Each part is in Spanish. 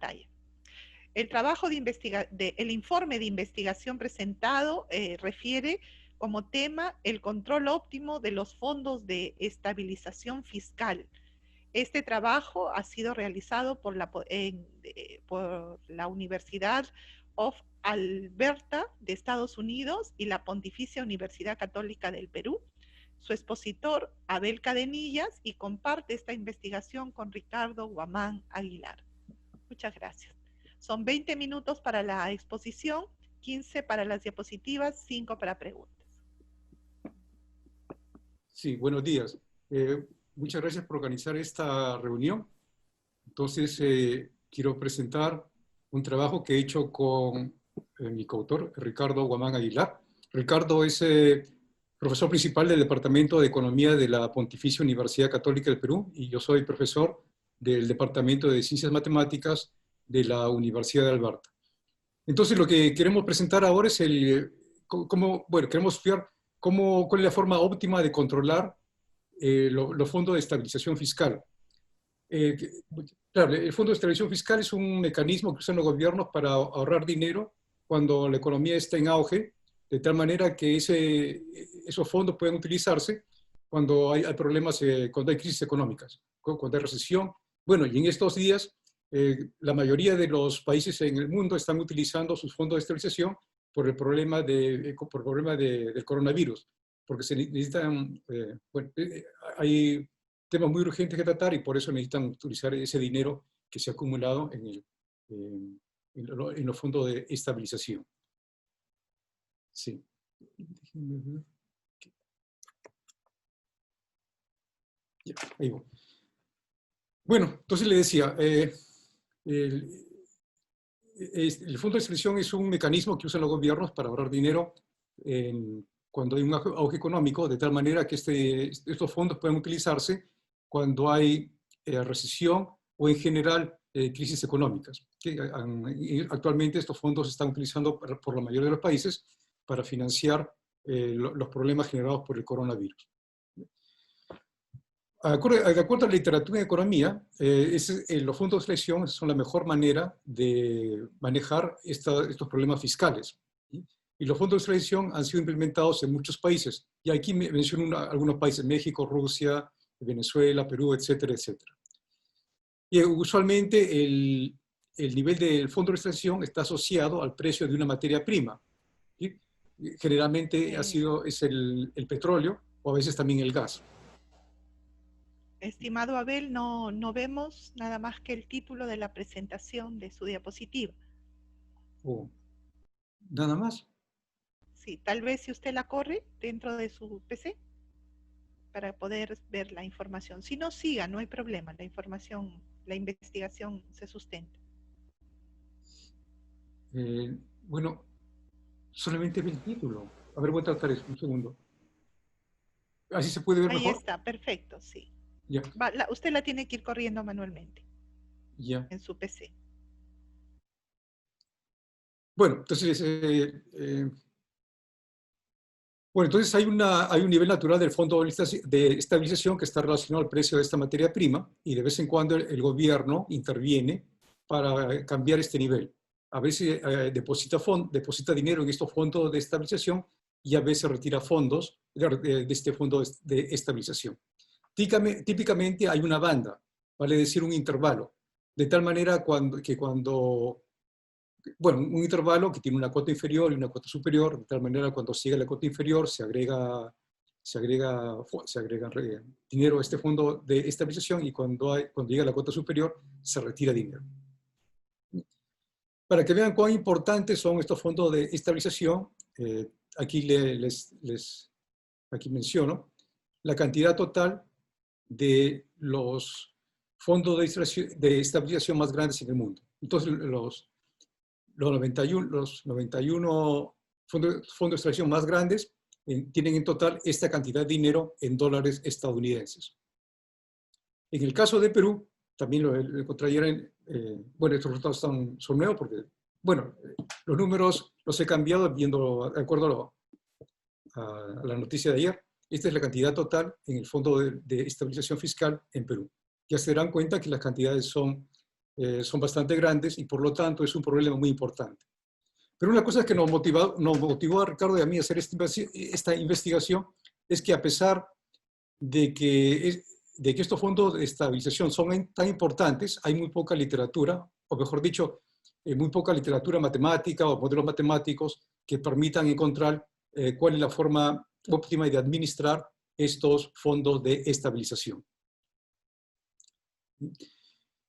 pantalla. El trabajo el informe de investigación presentado refiere como tema el control óptimo de los fondos de estabilización fiscal. Este trabajo ha sido realizado por la Universidad of Alberta de Estados Unidos y la Pontificia Universidad Católica del Perú. Su expositor, Abel Cadenillas, y comparte esta investigación con Ricardo Guamán Aguilar. Muchas gracias. Son 20 minutos para la exposición, 15 para las diapositivas, 5 para preguntas. Sí, buenos días. Muchas gracias por organizar esta reunión. Entonces, quiero presentar un trabajo que he hecho con mi coautor, Ricardo Guamán Aguilar. Ricardo es profesor principal del Departamento de Economía de la Pontificia Universidad Católica del Perú y yo soy profesor del Departamento de Ciencias Matemáticas de la Universidad de Alberta. Entonces, lo que queremos presentar ahora es queremos ver cuál es la forma óptima de controlar los fondos de estabilización fiscal. Claro, el Fondo de Estabilización Fiscal es un mecanismo que usan los gobiernos para ahorrar dinero cuando la economía está en auge, de tal manera que esos fondos pueden utilizarse cuando hay problemas, cuando hay crisis económicas, cuando hay recesión. Bueno, y en estos días, la mayoría de los países en el mundo están utilizando sus fondos de estabilización por el problema del coronavirus, porque se necesitan, hay temas muy urgentes que tratar y por eso necesitan utilizar ese dinero que se ha acumulado en los fondos de estabilización. Sí. Ya, ahí voy. Bueno, entonces le decía, el fondo de estabilización es un mecanismo que usan los gobiernos para ahorrar dinero cuando hay un auge económico, de tal manera que estos fondos pueden utilizarse cuando hay recesión o en general crisis económicas. Actualmente estos fondos se están utilizando por la mayoría de los países para financiar los problemas generados por el coronavirus. De acuerdo a la literatura en economía, los fondos de estabilización son la mejor manera de manejar estos problemas fiscales. ¿Sí? Y los fondos de estabilización han sido implementados en muchos países. Y aquí menciono algunos países: México, Rusia, Venezuela, Perú, etcétera, etcétera. Y usualmente el nivel del fondo de estabilización está asociado al precio de una materia prima. ¿Sí? Generalmente es el petróleo o a veces también el gas. Estimado Abel, no vemos nada más que el título de la presentación de su diapositiva. Oh. ¿Nada más? Sí, tal vez si usted la corre dentro de su PC para poder ver la información. Si no, siga, no hay problema, la investigación se sustenta. Bueno, solamente ve el título. A ver, voy a tratar eso, un segundo. ¿Así se puede ver Ahí mejor? está, perfecto, sí. Ya. Usted la tiene que ir corriendo manualmente. Ya. En su PC. Bueno, entonces, entonces hay un nivel natural del fondo de estabilización que está relacionado al precio de esta materia prima y de vez en cuando el gobierno interviene para cambiar este nivel. A veces deposita dinero en estos fondos de estabilización y a veces retira fondos de este fondo de estabilización. Típicamente hay una banda, vale decir un intervalo, de tal manera un intervalo que tiene una cuota inferior y una cuota superior, de tal manera cuando sigue la cuota inferior se agrega dinero a este fondo de estabilización y cuando llega a la cuota superior se retira dinero. Para que vean cuán importantes son estos fondos de estabilización, aquí aquí menciono la cantidad total de los fondos de estabilización más grandes en el mundo. Entonces, los 91 fondos de estabilización más grandes tienen en total esta cantidad de dinero en dólares estadounidenses. En el caso de Perú, también lo encontrarían, estos resultados son nuevos porque, los números los he cambiado de acuerdo a la noticia de ayer. Esta es la cantidad total en el Fondo de Estabilización Fiscal en Perú. Ya se darán cuenta que las cantidades son son bastante grandes y por lo tanto es un problema muy importante. Pero una cosa que nos motivó a Ricardo y a mí a hacer esta investigación es que a pesar de que estos fondos de estabilización son tan importantes, hay muy poca literatura, o mejor dicho, muy poca literatura matemática o modelos matemáticos que permitan encontrar cuál es la forma óptima de administrar estos fondos de estabilización.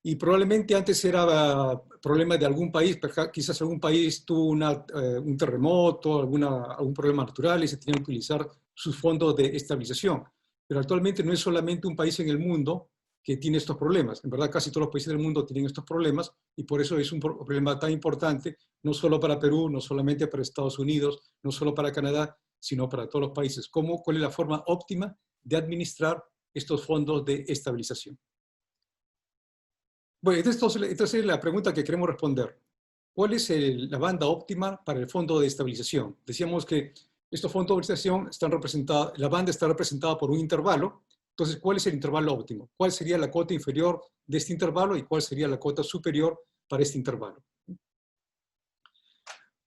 Y probablemente antes era problema de algún país, quizás algún país tuvo un terremoto, algún problema natural y se tenían que utilizar sus fondos de estabilización. Pero actualmente no es solamente un país en el mundo que tiene estos problemas. En verdad, casi todos los países del mundo tienen estos problemas y por eso es un problema tan importante, no solo para Perú, no solamente para Estados Unidos, no solo para Canadá, sino para todos los países. ¿Cuál es la forma óptima de administrar estos fondos de estabilización? Bueno, entonces es la pregunta que queremos responder. ¿Cuál es la banda óptima para el fondo de estabilización? Decíamos que estos fondos de estabilización están representados, la banda está representada por un intervalo. Entonces, ¿cuál es el intervalo óptimo? ¿Cuál sería la cota inferior de este intervalo y cuál sería la cota superior para este intervalo?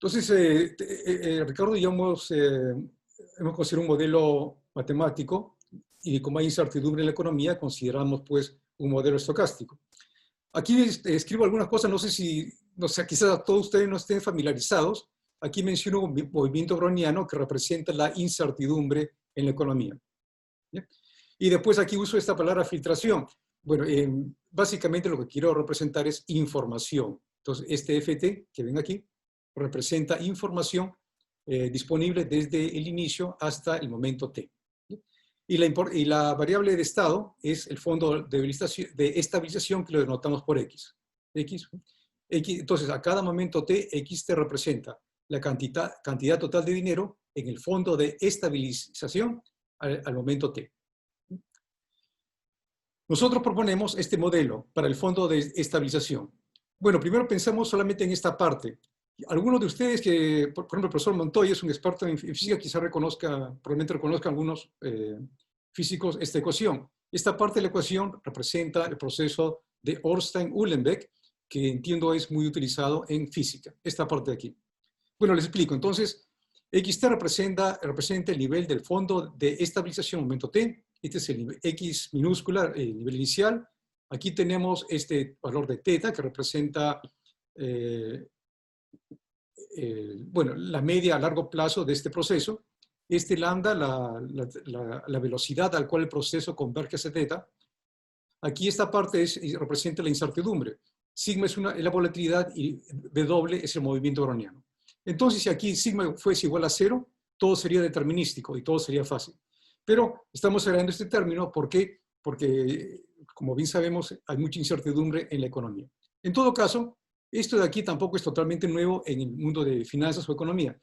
Entonces, Ricardo y yo hemos construido un modelo matemático y como hay incertidumbre en la economía, consideramos pues un modelo estocástico. Aquí escribo algunas cosas, no sé si, quizás todos ustedes no estén familiarizados. Aquí menciono un movimiento browniano que representa la incertidumbre en la economía. ¿Bien? Y después aquí uso esta palabra filtración. Bueno, básicamente lo que quiero representar es información. Entonces, este FT que ven aquí representa información disponible desde el inicio hasta el momento T. Y la variable de estado es el fondo de estabilización que lo denotamos por X. Entonces, a cada momento T, X te representa la cantidad total de dinero en el fondo de estabilización al momento T. Nosotros proponemos este modelo para el fondo de estabilización. Bueno, primero pensamos solamente en esta parte. Algunos de ustedes que, por ejemplo, el profesor Montoya es un experto en física, quizá probablemente reconozca algunos físicos esta ecuación. Esta parte de la ecuación representa el proceso de Ornstein-Uhlenbeck, que entiendo es muy utilizado en física. Esta parte de aquí. Bueno, les explico. Entonces, XT representa el nivel del fondo de estabilización momento T. Este es el nivel X minúscula, el nivel inicial. Aquí tenemos este valor de teta que representa bueno, la media a largo plazo de este proceso. Este lambda, la velocidad al cual el proceso converge hacia teta. Aquí esta parte representa la incertidumbre. Sigma es la volatilidad y W es el movimiento browniano. Entonces, si aquí sigma fuese igual a 0, todo sería determinístico y todo sería fácil. Pero estamos agregando este término porque, como bien sabemos, hay mucha incertidumbre en la economía. En todo caso, esto de aquí tampoco es totalmente nuevo en el mundo de finanzas o economía.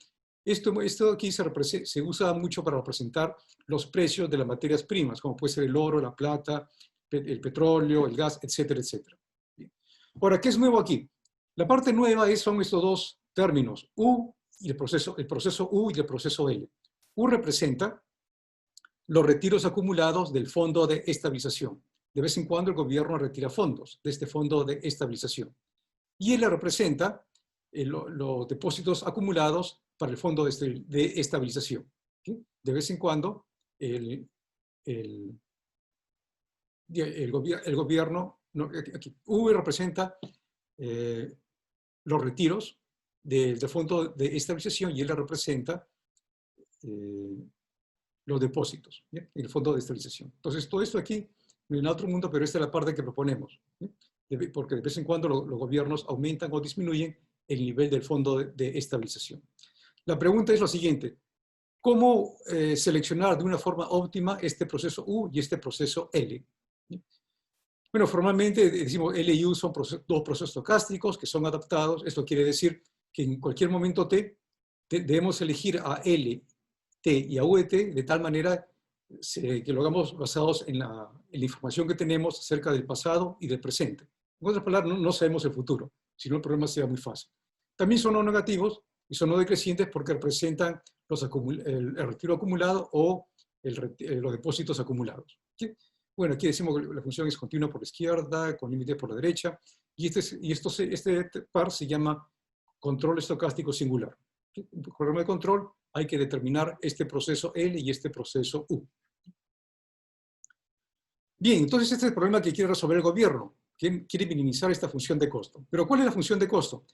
Esto aquí se usa mucho para representar los precios de las materias primas, como puede ser el oro, la plata, el petróleo, el gas, etcétera, etcétera. Ahora, ¿qué es nuevo aquí? La parte nueva son estos dos términos, U y el proceso U y el proceso L. U representa los retiros acumulados del fondo de estabilización. De vez en cuando el gobierno retira fondos de este fondo de estabilización. Y L representa los depósitos acumulados para el fondo de estabilización. ¿Sí? De vez en cuando el gobierno, aquí, U representa los retiros del fondo de estabilización y L representa los depósitos, ¿bien? En el fondo de estabilización. Entonces, todo esto aquí no en otro mundo, pero esta es la parte que proponemos, ¿bien? Porque de vez en cuando los gobiernos aumentan o disminuyen el nivel del fondo de estabilización. La pregunta es lo siguiente: ¿cómo seleccionar de una forma óptima este proceso U y este proceso L? Bueno, formalmente decimos L y U son dos procesos estocásticos que son adaptados. Esto quiere decir que en cualquier momento T debemos elegir a L, T y a U de T de tal manera que lo hagamos basados en la información que tenemos acerca del pasado y del presente. En otras palabras, no sabemos el futuro, si no el problema sería muy fácil. También son no negativos y son no decrecientes porque representan el retiro acumulado o los depósitos acumulados. ¿Sí? Bueno, aquí decimos que la función es continua por la izquierda, con límite por la derecha. Y este par se llama control estocástico singular. En un programa de control hay que determinar este proceso L y este proceso U. Bien, entonces este es el problema que quiere resolver el gobierno. Quiere minimizar esta función de costo. Pero ¿cuál es la función de costo?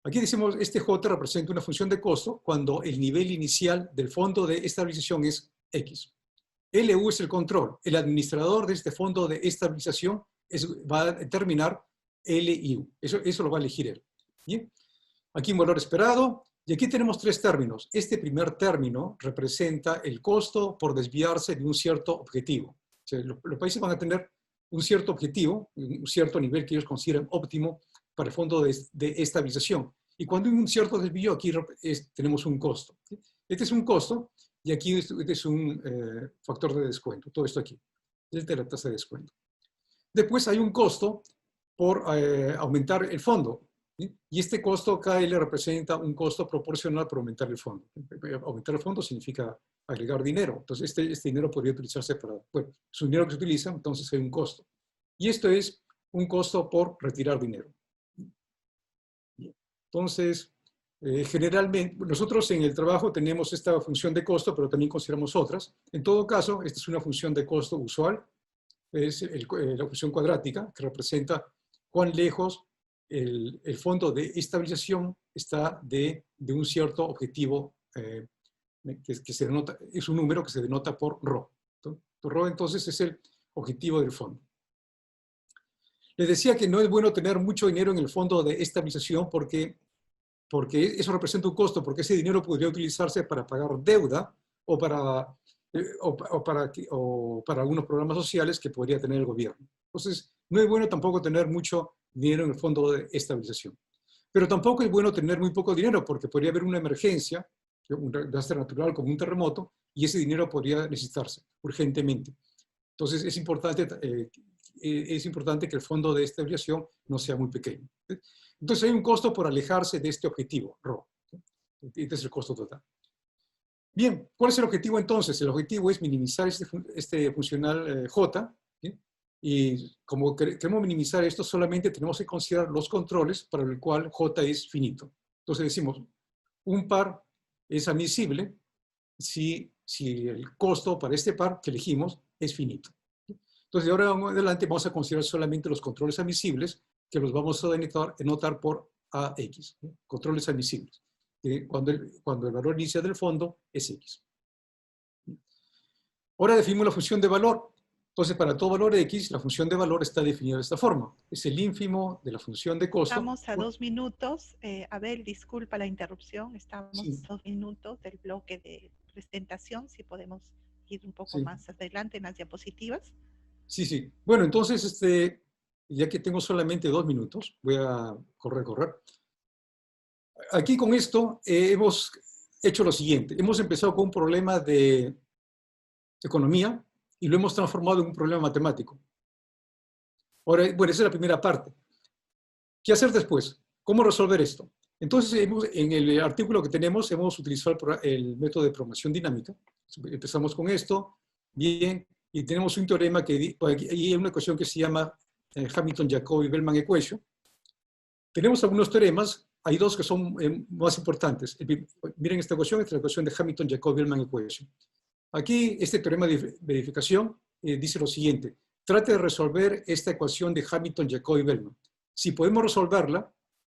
Aquí decimos, este J representa una función de costo cuando el nivel inicial del fondo de estabilización es X. LU es el control. El administrador de este fondo de estabilización va a determinar L y U. Eso lo va a elegir él. ¿Bien? Aquí un valor esperado. Y aquí tenemos tres términos. Este primer término representa el costo por desviarse de un cierto objetivo. O sea, los países van a tener un cierto objetivo, un cierto nivel que ellos consideran óptimo para el fondo de estabilización. Y cuando hay un cierto desvío, aquí tenemos un costo. Este es un costo y aquí este es un factor de descuento. Todo esto aquí. Esta es la tasa de descuento. Después hay un costo por aumentar el fondo. ¿Sí? Y este costo KL representa un costo proporcional por aumentar el fondo. Aumentar el fondo significa agregar dinero. Entonces, este dinero podría utilizarse para, bueno, es un dinero que se utiliza, entonces hay un costo. Y esto es un costo por retirar dinero. Entonces, generalmente, nosotros en el trabajo tenemos esta función de costo, pero también consideramos otras. En todo caso, esta es una función de costo usual. Es la función cuadrática, que representa cuán lejos el fondo de estabilización está de un cierto objetivo que se denota, es un número que se denota por ρ. ρ entonces es el objetivo del fondo. Les decía que no es bueno tener mucho dinero en el fondo de estabilización porque eso representa un costo, porque ese dinero podría utilizarse para pagar deuda o para algunos programas sociales que podría tener el gobierno. Entonces, no es bueno tampoco tener mucho dinero en el fondo de estabilización. Pero tampoco es bueno tener muy poco dinero, porque podría haber una emergencia, un desastre natural como un terremoto, y ese dinero podría necesitarse urgentemente. Entonces, es importante que el fondo de estabilización no sea muy pequeño. Entonces, hay un costo por alejarse de este objetivo, ρ. Este es el costo total. Bien, ¿cuál es el objetivo entonces? El objetivo es minimizar este funcional J, ¿sí? Y como queremos minimizar esto, solamente tenemos que considerar los controles para el cual J es finito. Entonces decimos, un par es admisible si el costo para este par que elegimos es finito. Entonces, de ahora en adelante vamos a considerar solamente los controles admisibles, que los vamos a denotar por AX, ¿sí? Controles admisibles. Cuando el valor inicial del fondo es X. Ahora definimos la función de valor. Entonces, para todo valor X, la función de valor está definida de esta forma. Es el ínfimo de la función de costo. Estamos a 2 minutos. Abel, disculpa la interrupción. Estamos Sí. a 2 minutos del bloque de presentación. Si podemos ir un poco Sí. más adelante en las diapositivas. Sí, sí. Bueno, entonces, ya que tengo solamente 2 minutos, voy a correr. Aquí con esto hemos hecho lo siguiente. Hemos empezado con un problema de economía y lo hemos transformado en un problema matemático. Ahora, bueno, esa es la primera parte. ¿Qué hacer después? ¿Cómo resolver esto? Entonces, en el artículo que tenemos, hemos utilizado el método de programación dinámica. Empezamos con esto, bien, y tenemos un teorema que hay una ecuación que se llama Hamilton-Jacobi-Bellman equation. Tenemos algunos teoremas, hay dos que son más importantes. Miren esta ecuación, esta es la ecuación de Hamilton-Jacobi-Bellman equation. Aquí, este teorema de verificación dice lo siguiente. Trate de resolver esta ecuación de Hamilton-Jacobi-Bellman. Si podemos resolverla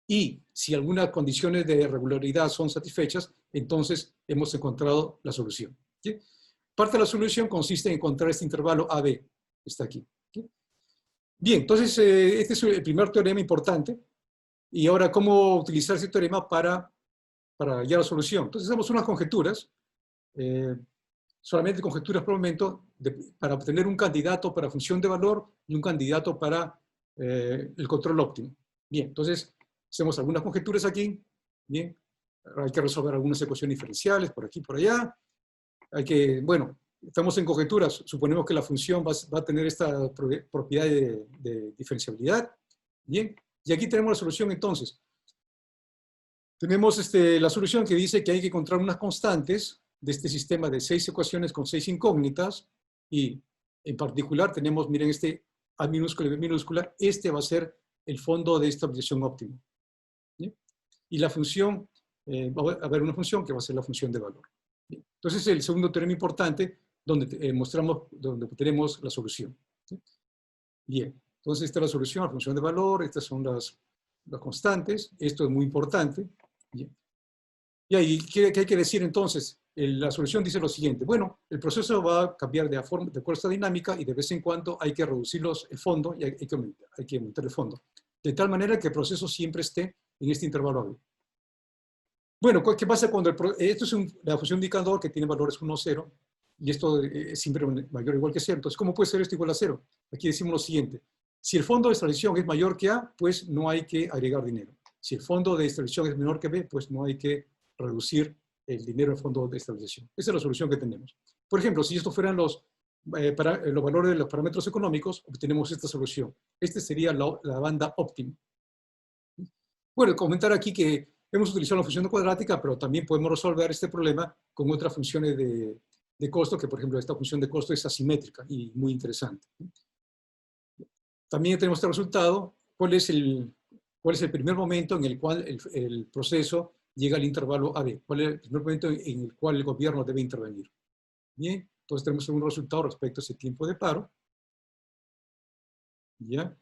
y si algunas condiciones de regularidad son satisfechas, entonces hemos encontrado la solución. ¿Sí? Parte de la solución consiste en encontrar este intervalo AB. Está aquí. ¿Sí? Bien, entonces este es el primer teorema importante. Y ahora, ¿cómo utilizar este teorema para hallar la solución? Entonces hacemos unas conjeturas, solamente conjeturas por el momento, para obtener un candidato para función de valor y un candidato para el control óptimo. Bien, entonces hacemos algunas conjeturas aquí. Bien, hay que resolver algunas ecuaciones diferenciales por aquí y por allá. Bueno, estamos en conjeturas, suponemos que la función va a tener esta propiedad de diferenciabilidad. Bien, y aquí tenemos la solución entonces. Tenemos la solución que dice que hay que encontrar unas constantes de este sistema de 6 ecuaciones con 6 incógnitas, y en particular tenemos, miren, A minúscula y B minúscula, va a ser el fondo de estabilización óptimo. ¿Bien? Y la función, va a haber una función que va a ser la función de valor. ¿Bien? Entonces, el segundo teorema importante, donde mostramos, donde obtenemos la solución. ¿Sí? Bien, entonces esta es la solución, la función de valor, estas son las constantes, esto es muy importante. Bien. Y ahí, ¿qué hay que decir entonces? La solución dice lo siguiente: bueno, el proceso va a cambiar de acuerdo a esta dinámica y de vez en cuando hay que reducir el fondo y hay que aumentar el fondo. De tal manera que el proceso siempre esté en este intervalo AB. Bueno, ¿qué pasa cuando esto es la función de indicador que tiene valores 1 o 0 y esto es siempre mayor o igual que 0? Entonces, ¿cómo puede ser esto igual a 0? Aquí decimos lo siguiente: si el fondo de estabilización es mayor que A, pues no hay que agregar dinero. Si el fondo de estabilización es menor que B, pues no hay que reducir el dinero del fondo de estabilización. Esa es la solución que tenemos. Por ejemplo, si estos fueran los valores de los parámetros económicos, obtenemos esta solución. Esta sería la banda óptima. Bueno, comentar aquí que hemos utilizado la función cuadrática, pero también podemos resolver este problema con otras funciones de costo, que por ejemplo esta función de costo es asimétrica y muy interesante. También tenemos este resultado: cuál es el primer momento en el cual el proceso llega al intervalo AB, cuál es el primer momento en el cual el gobierno debe intervenir. Bien, entonces tenemos un resultado respecto a ese tiempo de paro. ¿Ya?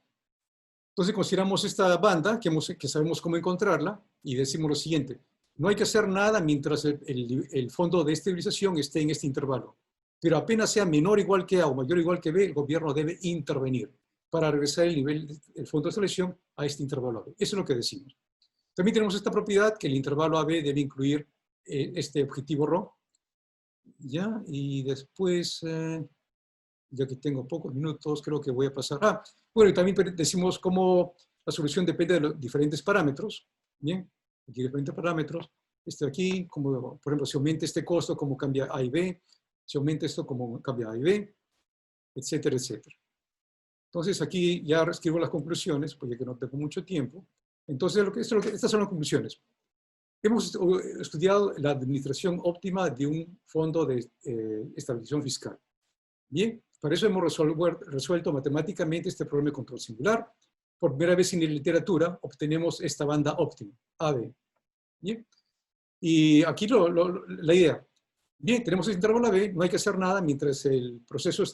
Entonces consideramos esta banda, que sabemos cómo encontrarla, y decimos lo siguiente: no hay que hacer nada mientras el fondo de estabilización esté en este intervalo. Pero apenas sea menor o igual que A o mayor o igual que B, el gobierno debe intervenir para regresar el nivel del fondo de estabilización a este intervalo AB. Eso es lo que decimos. También tenemos esta propiedad que el intervalo AB debe incluir este objetivo ρ. ¿Ya? Y después, ya que tengo pocos minutos, creo que voy a pasar. Bueno, y también decimos cómo la solución depende de los diferentes parámetros. Bien, aquí diferentes parámetros. Aquí, como por ejemplo, si aumenta este costo, cómo cambia A y B. Si aumenta esto, cómo cambia A y B, etcétera, etcétera. Entonces, aquí ya escribo las conclusiones, porque que no tengo mucho tiempo. Entonces, estas son las conclusiones. Hemos estudiado la administración óptima de un fondo de estabilización fiscal. Bien, para eso hemos resuelto matemáticamente este problema de control singular. Por primera vez en la literatura obtenemos esta banda óptima, AB. Bien, y aquí la idea. Bien, tenemos el intervalo AB, no hay que hacer nada mientras el proceso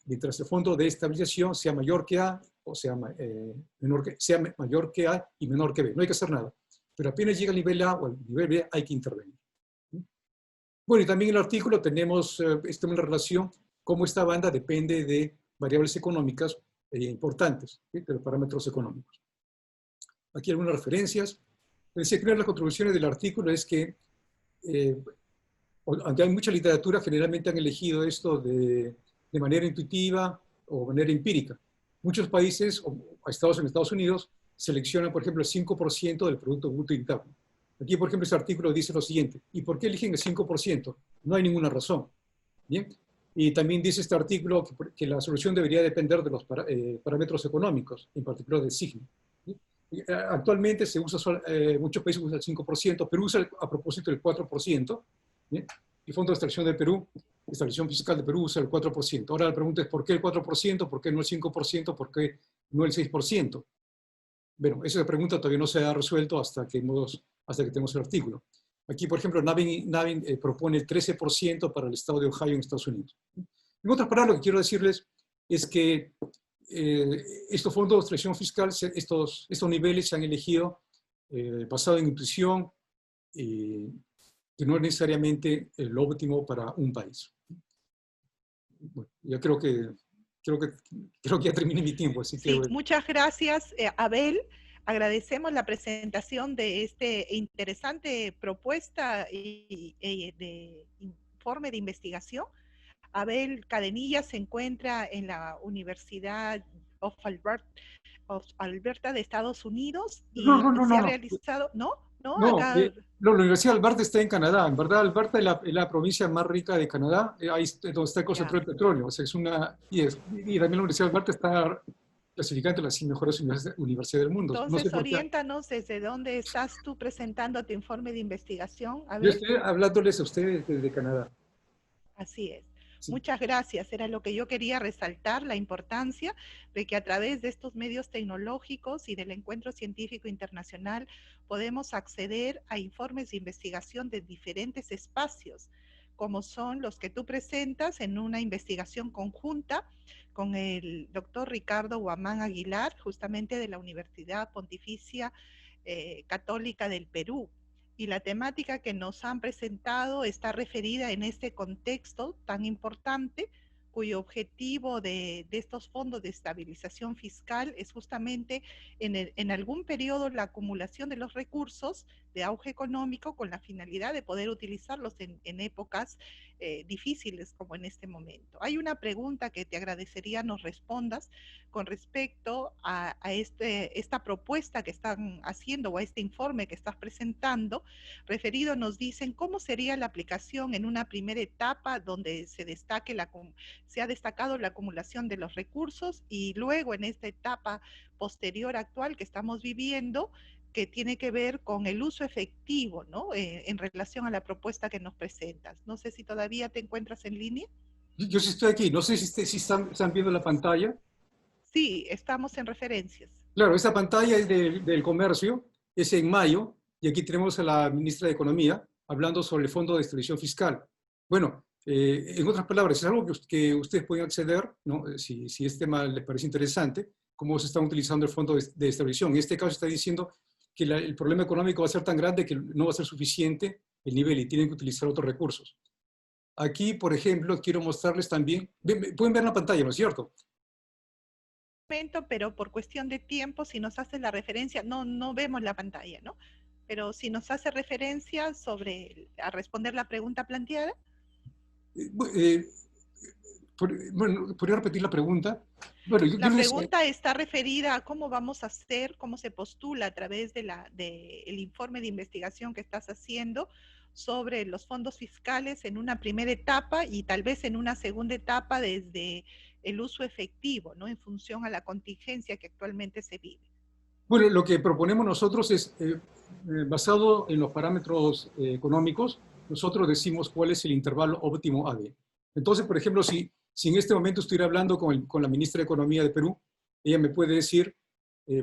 mientras el fondo de estabilización sea mayor que A, o sea mayor que A y menor que B. No hay que hacer nada. Pero apenas llega al nivel A o al nivel B, hay que intervenir. Bueno, y también en el artículo tenemos una relación cómo esta banda depende de variables económicas importantes, ¿sí? De los parámetros económicos. Aquí algunas referencias. Decía que una de las contribuciones del artículo es que, aunque hay mucha literatura, generalmente han elegido esto de manera intuitiva o manera empírica. Muchos países, o en Estados Unidos, seleccionan, por ejemplo, el 5% del Producto Bruto Interno. Aquí, por ejemplo, este artículo dice lo siguiente: ¿y por qué eligen el 5%? No hay ninguna razón. Bien. Y también dice este artículo que la solución debería depender de los parámetros económicos, en particular del signo. ¿Sí? Actualmente se usa muchos países usan el 5%, Perú usa a propósito el 4%. ¿Bien? El Fondo de Extracción de Perú, Estabilización Fiscal de Perú, usa el 4%. Ahora la pregunta es: ¿por qué el 4%? ¿Por qué no el 5%? ¿Por qué no el 6%? Bueno, esa pregunta todavía no se ha resuelto hasta que tenemos el artículo. Aquí, por ejemplo, Navin propone el 13% para el estado de Ohio en Estados Unidos. En otras palabras, lo que quiero decirles es que estos fondos de extracción fiscal, estos niveles se han elegido basado en intuición, que no es necesariamente lo óptimo para un país. Bueno, ya creo que ya terminé mi tiempo, así que... Sí, muchas gracias, Abel. Agradecemos la presentación de este interesante propuesta de informe de investigación. Abel Cadenilla se encuentra en la Universidad of Alberta de Estados Unidos y se ha realizado, la Universidad de Alberta está en Canadá. En verdad, Alberta es la provincia más rica de Canadá. Ahí es donde está concentrado el petróleo. O sea, y también la Universidad de Alberta está clasificada entre las 100 mejores universidades del mundo. Entonces, no sé oriéntanos desde dónde estás tú presentando tu informe de investigación. Yo estoy hablándoles a ustedes desde Canadá. Así es. Sí. Muchas gracias. Era lo que yo quería resaltar, la importancia de que a través de estos medios tecnológicos y del encuentro científico internacional podemos acceder a informes de investigación de diferentes espacios, como son los que tú presentas en una investigación conjunta con el doctor Ricardo Guamán Aguilar, justamente de la Universidad Pontificia Católica del Perú. Y la temática que nos han presentado está referida en este contexto tan importante, cuyo objetivo de estos fondos de estabilización fiscal es justamente en algún periodo la acumulación de los recursos de auge económico con la finalidad de poder utilizarlos en épocas difíciles como en este momento. Hay una pregunta que te agradecería nos respondas con respecto a esta propuesta que están haciendo o a este informe que estás presentando. Referido nos dicen cómo sería la aplicación en una primera etapa donde se ha destacado la acumulación de los recursos y luego en esta etapa posterior actual que estamos viviendo, que tiene que ver con el uso efectivo, ¿no? En relación a la propuesta que nos presentas. No sé si todavía te encuentras en línea. Yo sí estoy aquí, no sé si están viendo la pantalla. Sí, estamos en referencias. Claro, esta pantalla es del comercio, es en mayo, y aquí tenemos a la ministra de Economía hablando sobre el Fondo de Estabilización Fiscal. Bueno, en otras palabras, es algo que ustedes pueden acceder, ¿no? Si este tema les parece interesante, cómo se está utilizando el Fondo de Estabilización. En este caso está diciendo que el problema económico va a ser tan grande que no va a ser suficiente el nivel y tienen que utilizar otros recursos. Aquí, por ejemplo, quiero mostrarles también, pueden ver la pantalla, ¿no es cierto? Pero por cuestión de tiempo, si nos hace la referencia, no vemos la pantalla, ¿no? Pero si nos hace referencia a responder la pregunta planteada. Bueno, ¿podría repetir la pregunta? Bueno, La pregunta está referida a cómo vamos a hacer, cómo se postula a través del informe de investigación que estás haciendo sobre los fondos fiscales en una primera etapa y tal vez en una segunda etapa desde el uso efectivo, ¿no? En función a la contingencia que actualmente se vive. Bueno, lo que proponemos nosotros es, basado en los parámetros económicos, nosotros decimos cuál es el intervalo óptimo AD. Entonces, por ejemplo, si en este momento estuviera hablando con la ministra de Economía de Perú, ella me puede decir,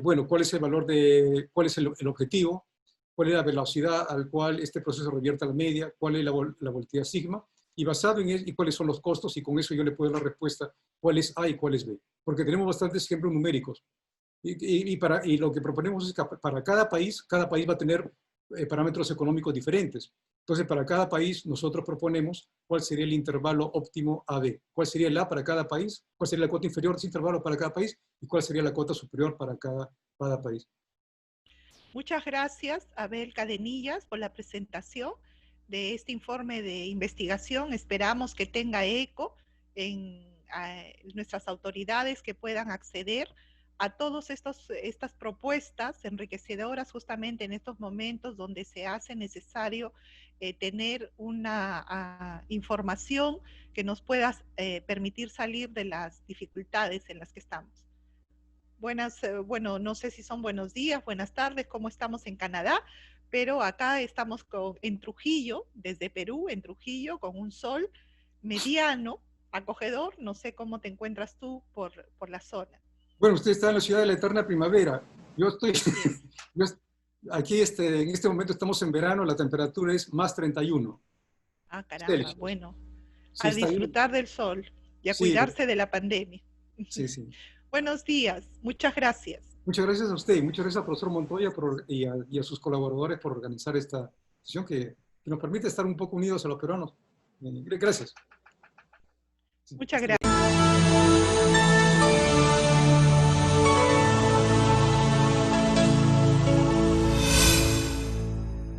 bueno, cuál es el valor cuál es el objetivo, cuál es la velocidad al cual este proceso revierte a la media, cuál es la volatilidad sigma, y basado en eso, y cuáles son los costos, y con eso yo le puedo dar la respuesta cuál es A y cuál es B. Porque tenemos bastantes ejemplos numéricos. Y lo que proponemos es que para cada país va a tener parámetros económicos diferentes. Entonces, para cada país nosotros proponemos cuál sería el intervalo óptimo AB. ¿Cuál sería el A para cada país? ¿Cuál sería la cuota inferior de ese intervalo para cada país? ¿Y cuál sería la cuota superior para cada país? Muchas gracias, Abel Cadenillas, por la presentación de este informe de investigación. Esperamos que tenga eco en nuestras autoridades que puedan acceder a todas estas propuestas enriquecedoras justamente en estos momentos donde se hace necesario tener una información que nos pueda permitir salir de las dificultades en las que estamos. Bueno, no sé si son buenos días, buenas tardes, cómo estamos en Canadá, pero acá estamos en Trujillo, desde Perú, en Trujillo, con un sol mediano, acogedor. No sé cómo te encuentras tú por la zona. Bueno, usted está en la ciudad de la eterna primavera. Yo estoy, aquí en este momento estamos en verano, la temperatura es más 31. Ah, caramba, Celsius. Bueno, sí, a disfrutar del sol y a cuidarse de la pandemia. Sí, sí. Buenos días, muchas gracias. Muchas gracias a usted y muchas gracias al profesor Montoya y a sus colaboradores por organizar esta sesión que nos permite estar un poco unidos a los peruanos. Gracias. Muchas gracias.